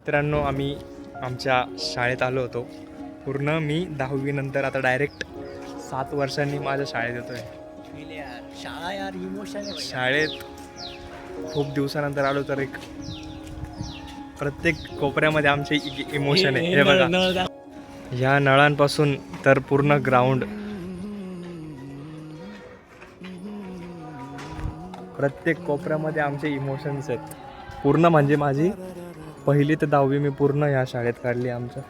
मित्रांनो, आम्ही आमच्या शाळेत आलो होतो. पूर्ण मी 10वी नंतर आता डायरेक्ट 7 वर्षांनी माझ्या शाळेत येतोय. शाळा यार इमोशन आहे भैया. शाळेत खूप दिवसानंतर आलो तर एक प्रत्येक कोपऱ्यामध्ये आमचे इमोशन आहे. हे बघा, ह्या नळांपासून तर पूर्ण ग्राउंड, प्रत्येक कोपऱ्यामध्ये आमचे इमोशन्स आहेत. पूर्ण म्हणजे माझी 1ली ते 10वी मी पूर्ण ह्या शाळेत काढली आमच्या.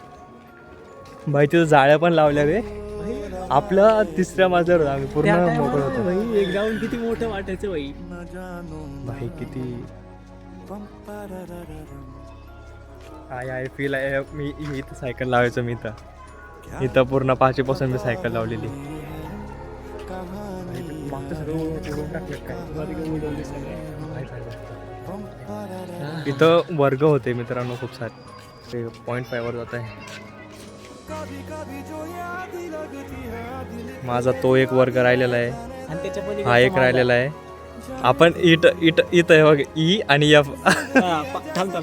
बाई तिथं जाळ्या पण लावल्या रे. आपल्या 3ऱ्या मजल्यावर आम्ही पूर्ण मोकळ होतो. भाई एक ग्राउंड किती मोठं वाटायचं भाई. भाई किती आय फील आहे. मी इथं सायकल लावायचो. मी इथं पूर्ण 5वी पासून मी सायकल लावलेली. मागचं सगळं उडवून टाकलं काय. इथं वर्ग होते मित्रांनो खूप सारे. ते 0.5 वर जात आहे. माझा तो एक वर्ग राहिलेला आहे. आणि त्याच्या पलीकडे हा एक राहिलेला आहे. आपण इथं आहे बघ, ई आणि एफ. थांब.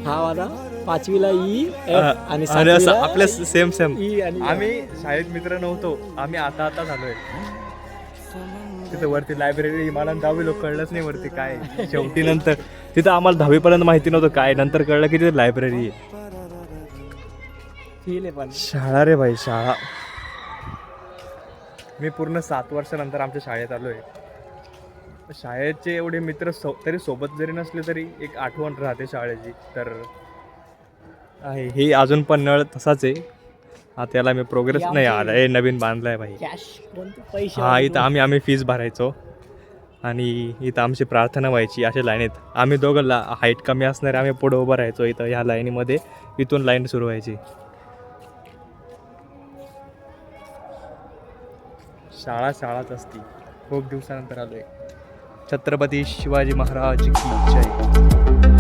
हा वाला 5वीला ई आणि आणि असं आपल्या सेम ई आणि आम्ही शाळेत मित्र नव्हतो. आम्ही आता झालोय. तिथे वरती लायब्ररी, मला 10वी लोक कळलंच नाही वरती काय. शेवटी नंतर तिथं आम्हाला 10वी पर्यंत माहिती नव्हतं काय. नंतर कळलं की तिथे लायब्ररी आहे. फील आहे पण. शाळा रे भाई, शाळा. मी पूर्ण 7 वर्षानंतर आमच्या शाळेत आलोय. शाळेचे एवढे मित्र तरी सोबत जरी नसले तरी एक आठवण राहते शाळेची. तर आहे हे अजून पण नळ तसाच आहे. आता त्याला मी प्रोग्रेस नाही आला. हे नवीन बांधलाय भाई. कॅश कोणते पैसे. हा इथं आम्ही फीस भरायचो आणि इथं आमची प्रार्थना व्हायची अशा लाईनीत. आम्ही दोघं हाईट कमी असणारे आम्ही पुढे उभं राहायचो इथं ह्या लाईनीमध्ये. इथून लाईन सुरू व्हायची. शाळाच असती. खूप दिवसानंतर आलोय. छत्रपती शिवाजी महाराज की जय.